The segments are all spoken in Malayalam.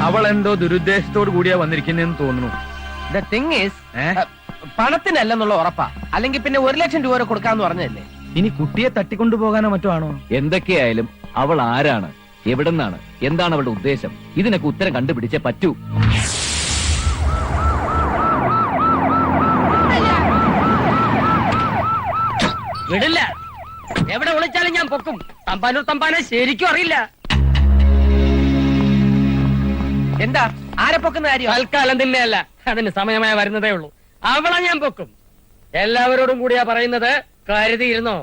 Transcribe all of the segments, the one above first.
അവൾ എന്തോ ദുരുദ്ദേശത്തോട് കൂടിയാ വന്നിരിക്കുന്നതെന്ന് തോന്നുന്നു. ദ തിങ് ഈസ്, പണത്തിനല്ലെന്നുള്ള ഉറപ്പാ. അല്ലെങ്കിൽ പിന്നെ 1 ലക്ഷം രൂപ വരെ കൊടുക്കാന്ന് പറഞ്ഞതല്ലേ. ഇനി കുട്ടിയെ തട്ടിക്കൊണ്ടുപോകാനോ മറ്റോ ആണോ? എന്തൊക്കെയായാലും അവൾ ആരാണ്, എവിടെന്നാണ്, എന്താണ് അവളുടെ ഉദ്ദേശം, ഇതിനൊക്കെ ഉത്തരം കണ്ടുപിടിച്ചേ പറ്റൂ. വിടില്ല. എവിടെ വിളിച്ചാലും ഞാൻ പൊക്കും. തമ്പാനൂർ തമ്പാനെ ശരിക്കും അറിയില്ല. എന്താ ആരെ പൊക്കുന്ന കാര്യം? തൽക്കാലം തിന്നെയല്ല, അതിന് സമയമായി വരുന്നതേ ഉള്ളൂ. അവളെ ഞാൻ പൊക്കും. എല്ലാവരോടും കൂടിയാ പറയുന്നത്, കരുതിയിരുന്നോ.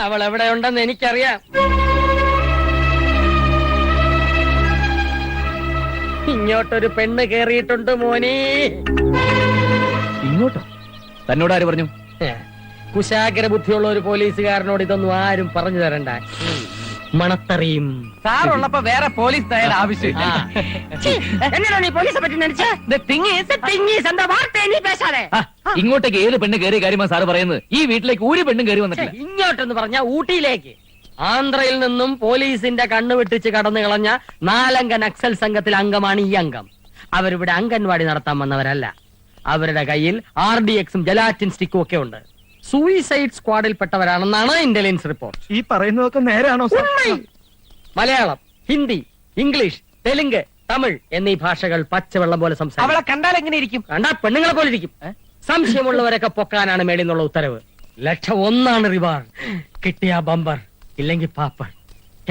അവൾ എവിടെയുണ്ടെന്ന് എനിക്കറിയാം. ഇങ്ങോട്ടൊരു പെണ്ണ് കേറിയിട്ടുണ്ട് മോനെ. ഇങ്ങോട്ടോ? തന്നോട് ആര് പറഞ്ഞു? കുശാഗ്ര ബുദ്ധിയുള്ള ഒരു പോലീസുകാരനോട് ഇതൊന്നും ആരും പറഞ്ഞു തരണ്ട. മണത്തറിയും. സാറുള്ളപ്പോ വേറെ പോലീസ് തയ്യാറ് ആവശ്യമില്ല. എന്നോട് പോലീസെ പറ്റി ഇങ്ങോട്ടേക്ക് ഏത് പെണ്ണ് കയറിയ കാര്യമാണ് സാറ് പറയുന്നത്? ഈ വീട്ടിലേക്ക് ഒരു പെണ്ണും കയറി വന്നിട്ടില്ല. ഇങ്ങോട്ടെന്ന് പറഞ്ഞ ഊട്ടിയിലേക്ക്. ആന്ധ്രയിൽ നിന്നും പോലീസിന്റെ കണ്ണു വെട്ടിച്ച് കടന്നു കളഞ്ഞ 4 അംഗ നക്സൽ സംഘത്തിൽ അംഗമാണ് ഈ അംഗം. അവരിവിടെ അംഗൻവാടി നടത്താൻ വന്നവരല്ല. അവരുടെ കയ്യിൽ RDXും ജലാറ്റിൻ സ്റ്റിക്കും ഒക്കെ ഉണ്ട്. സൂയിസൈഡ് സ്ക്വാഡിൽപ്പെട്ടവരാണെന്നാണ് ഇന്റലിജൻസ് റിപ്പോർട്ട്. ഈ പറയുന്നതൊക്കെ നേരാണോ? മലയാളം, ഹിന്ദി, ഇംഗ്ലീഷ്, തെലുങ്ക്, തമിഴ് എന്നീ ഭാഷകൾ പച്ചവെള്ളം പോലെ സംസാരിക്കും. അവളെ കണ്ടാൽ എങ്ങനെ ഇരിക്കും? കണ്ടാ പെണ്ണുങ്ങളെ പോലെ ഇരിക്കും. സംശയമുള്ളവരൊക്കെ പൊക്കാനാണ് മേളിന്നുള്ള ഉത്തരവ്. 1,01,000 റിവാർഡ്. കിട്ടിയ ബമ്പർ, ഇല്ലെങ്കിൽ പാപ്പർ.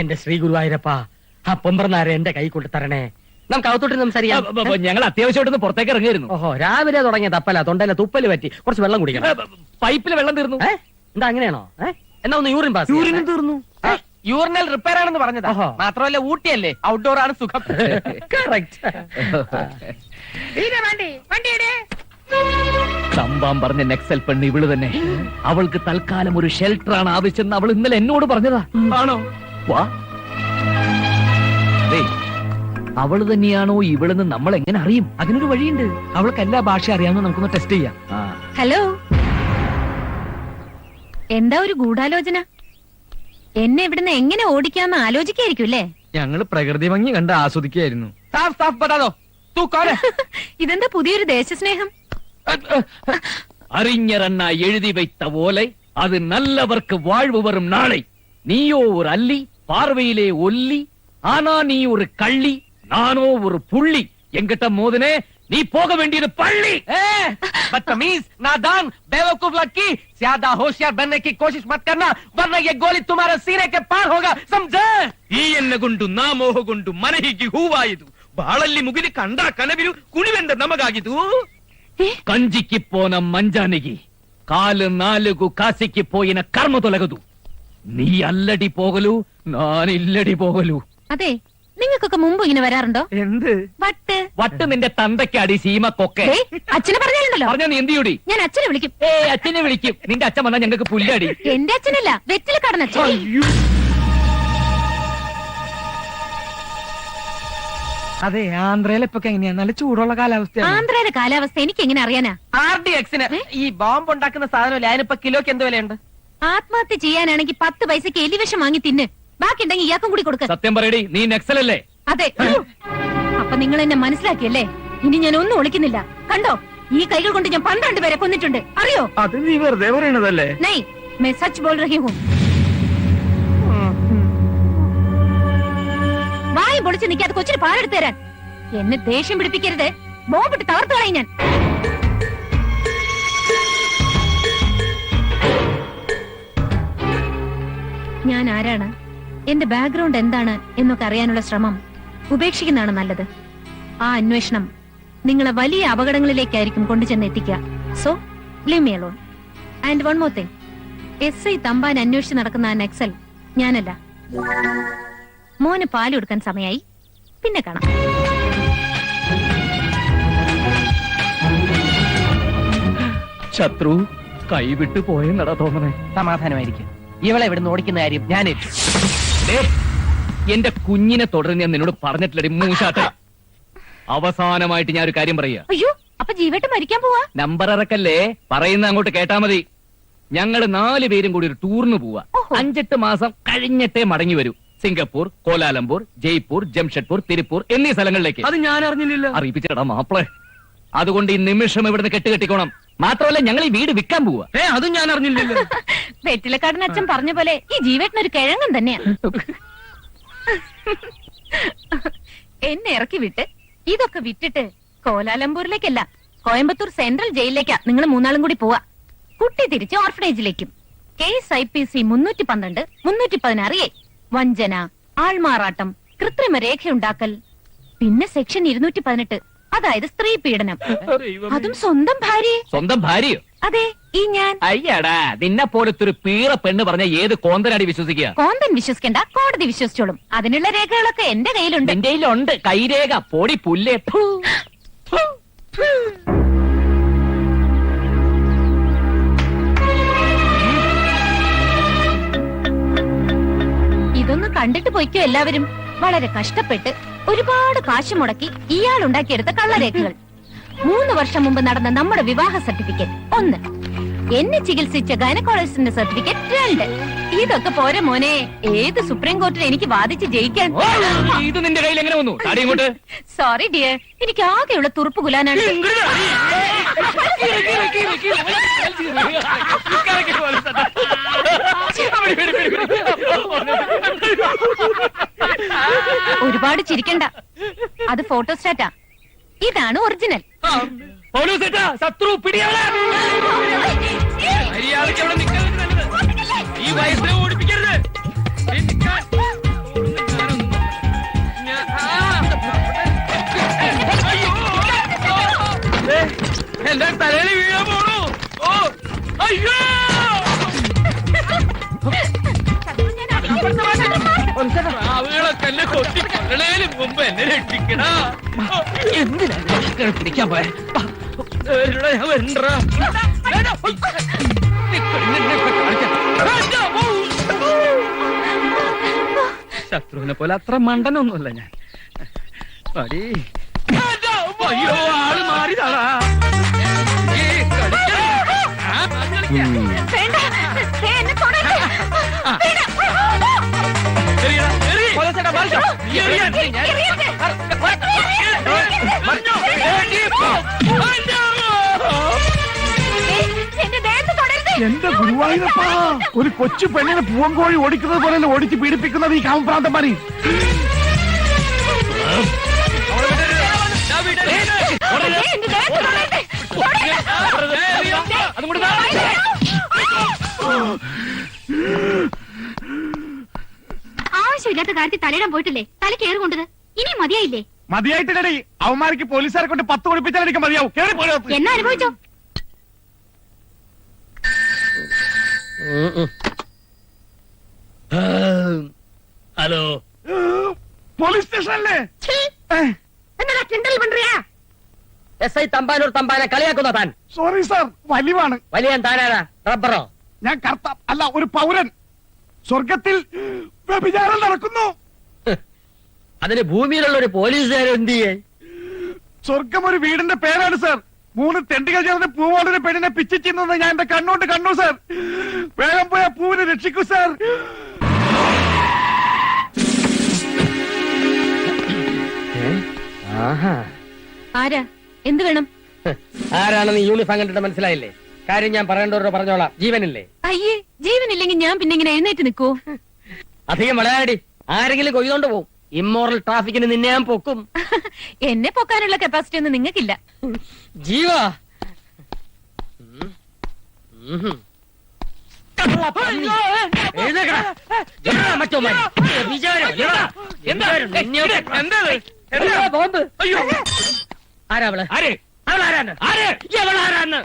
എന്റെ ശ്രീ ഗുരുവായൂരപ്പ, ആ പൊമ്പർനാരെ എന്റെ കൈ കൊണ്ട് തരണേ. നമുക്ക് അകത്തോട്ട് സംസാരിക്കാം. ഞങ്ങൾ അത്യാവശ്യമായിട്ടൊന്ന് പുറത്തേക്ക് ഇറങ്ങിയിരുന്നു. ഓഹോ, രാവിലെ തുടങ്ങിയ തപ്പല, തൊണ്ടയിലെ തുപ്പല് പറ്റി. കുറച്ച് വെള്ളം കുടിക്കണം. പൈപ്പിൽ വെള്ളം തീർന്നു. എന്താ അങ്ങനെയാണോ? എന്നാ ഒന്ന് യൂറിൻ പാസ്. യൂറിനും തീർന്നു. യൂറിനൽ റിപ്പയർ ആണെന്ന് പറഞ്ഞതാ. മാത്രമല്ല ഊട്ടിയല്ലേ, ഔട്ട്ഡോർ ആണ് സുഖം. തമ്പാൻ പറഞ്ഞ നെക്സൽ പെണ്ണ് ഇവള് തന്നെ. അവൾക്ക് തൽക്കാലം ഒരു ഷെൽട്ടറാണ് ആവശ്യം. അവൾ ഇന്നലെ എന്നോട് പറഞ്ഞതാ. ആണോ? വാ. അവള് തന്നെയാണോ ഇവളെന്ന് നമ്മൾ എങ്ങനെ അറിയും? അതിനൊരു വഴിയുണ്ട്. അവൾക്ക് എല്ലാ ഭാഷ അറിയാമെന്ന് നമുക്കൊന്ന് ടെസ്റ്റ് ചെയ്യാം. ഹലോ, എന്താ ഒരു ഗൂഢാലോചന? എന്നെ ഇവിടുന്ന് എങ്ങനെ ഓടിക്കാന്ന് ആലോചിക്കായിരിക്കും അല്ലേ? ഞങ്ങള് പ്രകൃതി ഭംഗി കണ്ട് ആസ്വദിക്കുകയായിരുന്നു. ഇതെന്താ പുതിയൊരു ദേശസ്നേഹം? അറിഞ്ഞറണ്ണ എഴുതി വയ്ത്ത ഓலை, അത് നല്ലവർക്ക് வாழ்வு வரும் நாளை. நீயோ ஒரு அல்லி, பார்வையிலே ஒல்லி, ஆனா நீ ஒரு கள்ளி, நானோ ஒரு புள்ளி. எங்கிட்ட மோதனே நீ போக வேண்டியது பள்ளி. बदतमीज, नादान, बेवकूफ लड़की, ज्यादा होशियार बनने की कोशिश मत करना, वरना ये गोली तुम्हारे सीने के पार होगा, समझे? ಈ ಎಣ್ಣೆಗೊಂಡು ನಾ ಮೋಹಗೊಂಡು ಮನಹಿಗೆ ಹೂವಾಯಿತು. ಬಾಳಲ್ಲಿ ಮುಗಿದು ಕಂಡ ಕನವಿರು ಕುಣಿವೆಂದ ನಮಗಾಗಿದು. కంజికి పోన మంజానికి కాలు 4 కాసికి పోయిన కర్మ తొలగదు. നീ അല്ലടി പോകലു, ഞാനില്ലടി പോകലു. അതെ, നിങ്ങൾക്കൊക്കെ മുമ്പ് ഇങ്ങനെ വരാറുണ്ടോ? എന്ത് വട്ട്? വട്ട് നിന്റെ തന്തയ്ക്കടി സീമക്കൊക്കെ. അച്ഛനെ പറഞ്ഞാലുണ്ടല്ലോ. പറഞ്ഞ നീ എന്തിയൂടി? ഞാൻ അച്ഛനെ വിളിക്കും. അച്ഛനെ വിളിക്കും. നിന്റെ അച്ഛൻ വന്നാൽ ഞങ്ങൾക്ക് പുല്ലടി. എന്റെ അച്ഛനല്ല, വെറ്റില കടന്നച്ഛൻ. അതെ, ആന്ധ്രയിലെ ഇപ്പൊ എങ്ങനെയാ? നല്ല ചൂടുള്ള കാലാവസ്ഥ. ആന്ധ്രയുടെ കാലാവസ്ഥ എനിക്ക് എങ്ങനെ അറിയാനാ? RDXന് ഈ ബോംബ് ഉണ്ടാക്കുന്ന സാധനം അതിനിപ്പോ കിലോക്ക് എന്ത് വിലയുണ്ട്? ആത്മഹത്യ ചെയ്യാനാണെങ്കിൽ 10 പൈസക്ക് എലിവിഷം വാങ്ങി തിന്ന്. ബാക്കി ഉണ്ടെങ്കിൽ ഇയാൾക്കും കൂടി കൊടുക്ക. സത്യം പറയടി, നീ നക്സലല്ലേ? അതെ. അപ്പൊ നിങ്ങൾ എന്നെ മനസ്സിലാക്കിയല്ലേ? ഇനി ഞാൻ ഒന്നും ഒളിക്കുന്നില്ല. കണ്ടോ, ഈ കൈകൾ കൊണ്ട് ഞാൻ 12 പേരെ കൊന്നിട്ടുണ്ട്, അറിയോ? അത് നീ വെറുതെ പറയണതല്ലേ? നൈ, मैं सच बोल रही हूँ. വായി പൊളിച്ച് നിൽക്കാതെ കൊച്ചിന് പാലെടുത്ത് തരാൻ. എന്നെ ദേഷ്യം പിടിപ്പിക്കരുത്. ബോംബിട്ട് തകർത്തു കളയും ഞാൻ. ഞാൻ ആരാണ്, എന്റെ ബാക്ക്ഗ്രൗണ്ട് എന്താണ് എന്നൊക്കെ അറിയാനുള്ള ശ്രമം ഉപേക്ഷിക്കുന്നതാണ് നല്ലത്. ആ അന്വേഷണം നിങ്ങളെ വലിയ അപകടങ്ങളിലേക്കായിരിക്കും കൊണ്ടുചെന്ന് എത്തിക്കുക. So leave me alone. And one more thing, SI Thampan അന്വേഷിച്ച് നടക്കുന്ന ആ നക്സൽ ഞാനല്ല. മോന് പാല് കൊടുക്കാൻ സമയായി. പിന്നെ കാണാം. ശത്രു കൈവിട്ടു പോയെന്നടാ തോന്നണേ. സമാധാനമായിരിക്കും. ഇവളെ ഇവിടുന്ന് ഓടിക്കുന്ന കാര്യം ഞാൻ എന്റെ കുഞ്ഞിനെ തുടർന്ന് ഞാൻ നിന്നോട് പറഞ്ഞിട്ടില്ലടി മൂശാട്ടെ. അവസാനമായിട്ട് ഞാൻ ഒരു കാര്യം പറയാ. അയ്യോ, അപ്പൊ ജീവേട്ട് മരിക്കാൻ പോവാ? നമ്പർ ഇറക്കല്ലേ, പറയുന്ന അങ്ങോട്ട് കേട്ടാ മതി. ഞങ്ങള് 4 പേരും കൂടി ഒരു ടൂറിന് പോവാ. 5-8 മാസം കഴിഞ്ഞിട്ടേ മടങ്ങി വരൂ. സിംഗപ്പൂർ, കോലാലംപൂർ, ജയ്പൂർ, ജംഷഡ്പൂർ, തിരുപ്പൂർ എന്നീ സ്ഥലങ്ങളിലേക്ക്. അത് ഞാൻ അറിഞ്ഞില്ലല്ലോ. അറിയിപ്പിച്ചിടാ മാപ്പിളെ. അതുകൊണ്ട് ഈ നിമിഷം ഇവിടുന്ന് കെട്ടുകെട്ടിക്കോണം. മാത്രമല്ല ഞങ്ങൾ ഈ വീട് വിൽക്കാൻ പോവാ. അതും ഞാൻ അറിഞ്ഞില്ലല്ലോ. വെറ്റിലക്കാടൻ അച്ഛൻ പറഞ്ഞ പോലെ ഈ ജീവേട്ടനൊരു കിഴങ്ങൻ തന്നെയാ. എന്നെ ഇറക്കി വിട്ട് ഇതൊക്കെ വിറ്റിട്ട് കോലാലംപൂരിലേക്കല്ല, കോയമ്പത്തൂർ സെൻട്രൽ ജയിലിലേക്കാ നിങ്ങൾ മൂന്നാളും കൂടി പോവാ. കുട്ടി തിരിച്ച് ഓർഫനേജിലേക്കും. കേസ് IPC 312, 316A, വഞ്ചന, ആൾമാറാട്ടം, കൃത്രിമ രേഖയുണ്ടാക്കൽ, പിന്നെ സെക്ഷൻ 218, അതായത് സ്ത്രീ പീഡനം. അതും സ്വന്തം ഭാര്യയെ. സ്വന്തം ഭാര്യയോ? അതെ, ഈ ഞാൻ. അയ്യടാ, നിന്നെ പോലത്തെ ഒരു പീറ പെണ്ണ് പറഞ്ഞ ഏത് കോന്തനാടി വിശ്വസിക്കുക? കോന്തൻ വിശ്വസിക്കണ്ട, കോടതി വിശ്വസിച്ചോളും. അതിനുള്ള രേഖകളൊക്കെ എന്റെ കയ്യിലുണ്ട്. എന്റെ കയ്യിലുണ്ട് കൈരേഖ. പൊടി പുല്ലേ. ഇതൊന്ന് കണ്ടിട്ട് പോയിക്കോ എല്ലാവരും. വളരെ കഷ്ടപ്പെട്ട് ഒരുപാട് കാശ് മുടക്കി ഇയാൾ ഉണ്ടാക്കിയെടുത്ത കള്ളരേഖകൾ. 3 വർഷം മുമ്പ് നടന്ന നമ്മുടെ വിവാഹ സർട്ടിഫിക്കറ്റ് 1, എന്നെ ചികിത്സിച്ച ഗൈനക്കോളജിസ്റ്റിന്റെ സർട്ടിഫിക്കറ്റ് 2. ഇതൊക്കെ പോരെ മോനെ, ഏത് സുപ്രീം കോർട്ടിൽ എനിക്ക് വാദിച്ച് ജയിക്കാൻ. ഇത് നിന്റെ കയ്യിൽ എങ്ങനെ വന്നു? താടി ഇങ്ങോട്ട്. സോറി ഡിയർ, എനിക്ക് ആകെയുള്ള തുറുപ്പ് കുലാനാണ്. ഒരുപാട് ചിരിക്കണ്ട, അത് ഫോട്ടോസ്റ്റാറ്റാ. ഇതാണ് ഒറിജിനൽ. ശത്രു പിടിയാളെ. മര്യാദയ്ക്ക് അവിടെ നിൽക്കാൻ നല്ലത്. ഈ വയസ്സിനെ ഓടിപ്പിക്കരുത്. എന്റെ തലയിൽ വീഴാൻ പോണു. ഓ അയ്യോ, ആവുകളൊക്കെ എന്നെ കൊത്തി കൊള്ളണേന് മുമ്പ് എന്നെ രക്ഷിക്കണ. എന്തിനാ പിടിക്കാൻ പോയ? ഞാൻ വരണ്ടാ. ശത്രുവിനെ പോലെ അത്ര മണ്ടനൊന്നുമല്ല ഞാൻ. പടി. അയ്യോ, ആള് മാറിയതാടാ. എന്റെ ഗുരുവായൂരപ്പാ, ഒരു കൊച്ചു പെണ്ണിനെ പൂവങ്കോഴി ഓടിക്കുന്നത് പോലെ ഓടിച്ച് പീഡിപ്പിക്കുന്നത് ഈ കാമപ്രാന്തമാരി. ആവശ്യമില്ലാത്ത കാര്യത്തിൽ തലയിടാൻ പോയിട്ടില്ലേ? തല കയറി കൊണ്ടത് ഇനി മതിയായില്ലേ? മതിയായിട്ടില്ലടി, അവന്മാർക്ക് പോലീസുകാരെ കൊണ്ട് 10 കൊടുപ്പിച്ചാൽ എനിക്ക് മതിയാവും. കേറി പോലോ. എന്നാ അനുഭവിച്ചോ? ഹലോ, പോലീസ് സ്റ്റേഷനല്ലേ? SI തമ്പാനൂർ തമ്പാനെ കളിയാക്കുന്ന താൻ. സോറി സാർ, വലിവാണ്. വലിയ താനാരാ? റബ്ബറോ? ഞാൻ കർത്ത അല്ല, ഒരു പൗരൻ. സ്വർഗത്തിൽ വ്യഭിചാരം നടക്കുന്നു. അതിന് ഭൂമിയിലുള്ള ഒരു പോലീസുകാരൻ എന്ത് ചെയ്യേ? സ്വർഗം ഒരു വീടിന്റെ പേരാണ് സാർ. 3 തെണ്ടികൾ ചേർന്ന് പൂവോടൊരു പെണ്ണിനെ പിച്ചു ചെയ്യുന്നത് ഞാൻ എന്റെ കണ്ണോട്ട് കണ്ടു സാർ. വേഗം പോയ പൂവിനെ രക്ഷിക്കൂ സാർ. ആരാ? എന്ത് വേണം? ആരാണെന്ന് യൂണിഫോം കണ്ടിട്ട് മനസ്സിലായില്ലേ? കാര്യം ഞാൻ പറയേണ്ടവരോ പറഞ്ഞോളാം. ജീവനില്ലേ? അയ്യേ, ജീവനില്ലെങ്കിൽ ഞാൻ പിന്നെ ഇങ്ങനെ എഴുന്നേറ്റ് നിൽക്കൂ? അധികം വളയാടി, ആരെങ്കിലും കൊയ്തോണ്ട് പോവും. ഇമ്മോറൽ ട്രാഫിക്കിന് നിന്നെ ഞാൻ പൊക്കും. എന്നെ പൊക്കാനുള്ള കപ്പാസിറ്റി ഒന്നും നിങ്ങൾക്കില്ല. ജീവ ബോംബ്. അയ്യോ, ആരാവള്? ആര്? അവളാരാണ്? ആര്? എവളാരാന്ന്?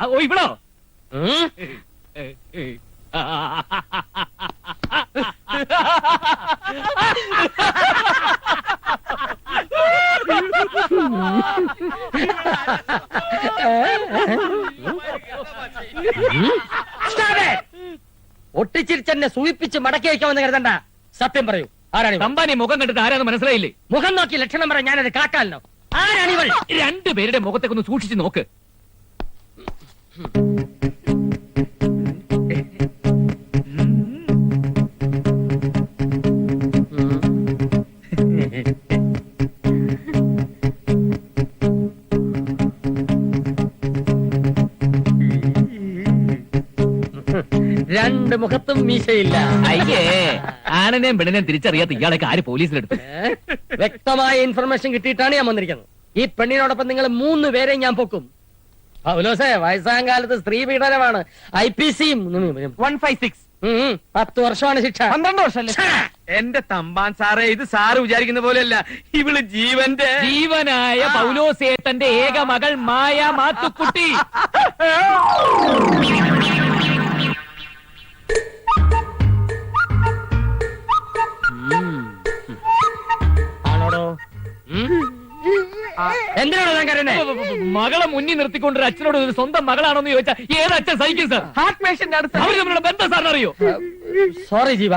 ഓ, ഇവിടോ? ഒട്ടിച്ചിരിച്ചെന്നെ സൂചിപ്പിച്ച് മടക്കി വയ്ക്കാമെന്ന് കരുതണ്ട. സത്യം പറയൂ, ആരാണ്? തമ്പാനി മുഖം കണ്ടിട്ട് ആരാന്ന് മനസ്സിലായില്ലേ? മുഖം നോക്കി ലക്ഷണം പറയാൻ ഞാനത് കാക്കാലോ. ആരാണിവൾ? 2 പേരുടെ മുഖത്തേക്ക് ഒന്ന് സൂക്ഷിച്ചു നോക്ക്. രണ്ട് മുഖത്തും മീശയില്ല. അയ്യേ ആനനെയും പെണ്ണിനെയും തിരിച്ചറിയാത്ത ഇയാളൊക്കെ ആര് പോലീസിലെടുത്തു? വ്യക്തമായ ഇൻഫർമേഷൻ കിട്ടിയിട്ടാണ് ഞാൻ വന്നിരിക്കുന്നത്. ഈ പെണ്ണിനോടൊപ്പം നിങ്ങൾ 3 പേരെയും ഞാൻ പൊക്കും. പൗലോസേ, വയസ്സാം കാലത്ത് സ്ത്രീ പീഡനമാണ് IPC 156 10 വർഷമാണ് ശിക്ഷ. 12 വർഷമല്ലേ? എന്റെ തമ്പാൻ സാറേ, ഇത് സാറ് വിചാരിക്കുന്ന പോലെയല്ല. ഇവള് ജീവന്റെ ജീവനായ പൗലോസേട്ടന്റെ ഏക മകൾ മായ മാത്തുക്കുട്ടി. ആണോടോ? എന്തിനാണോ ഞാൻ കരുതുന്നത്? മകളെ മുന്നിൽ നിർത്തിക്കൊണ്ട് ഒരു അച്ഛനോട് ഒരു സ്വന്തം മകളാണോന്ന് ചോദിച്ചാൽ ഏത് അച്ഛൻ സഹിക്കും സാർ? ഹാർട്ട് പേഷ്യന്റ് അടുത്ത് അവർ തമ്മിലുള്ള ബന്ധം സാറിന് അറിയോ? സോറി ജീവ,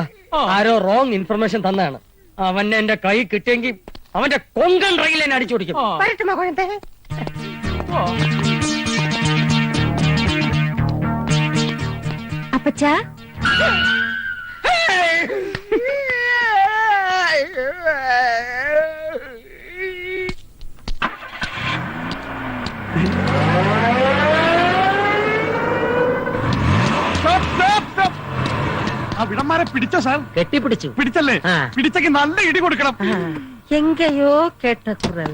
ആരോ റോങ് ഇൻഫർമേഷൻ തന്നാണ്. അവനെ എന്റെ കൈ കിട്ടിയെങ്കിൽ അവന്റെ കൊങ്കൺ റെയിൽ എന്നെ അടിച്ചു പിടിക്കും. അപ്പച്ചാ, ആ വിടന്മാരെ പിടിച്ചോ സാർ? കെട്ടിപ്പിടിച്ചു. പിടിച്ചല്ലേ? ആ. പിടിച്ചെങ്കിൽ നല്ല ഇടി കൊടുക്കണം. എങ്കയോ കേട്ട കുറൽ.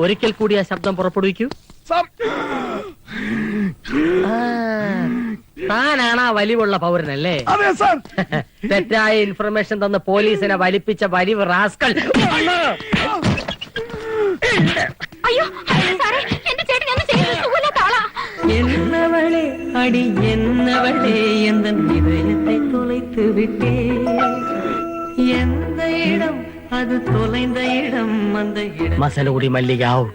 ഒരിക്കൽ കൂടി ആ ശബ്ദം പുറപ്പെടുവിക്കൂ. സാർ, താനാണ് ആ വലിവുള്ള പൗരനല്ലേ? അതെ സാർ. തെറ്റായ ഇൻഫർമേഷൻ തന്ന് പോലീസിനെ വലിപ്പിച്ച വലിവ് റാസ്കൽ. അയ്യോ സാറേ, എന്റെ ചേട്ടൻ ഒന്നും ചെയ്യുന്നത് സുഖമില്ലാത്ത ആളാ. എന്നവളെ അടി എന്നവളെ എந்த இதயத்தை தொலைத்து விட்டே எந்த இடம் அது தொலைந்த இடம் அந்த இடம் മസലൂടി മല്ലികാവ്.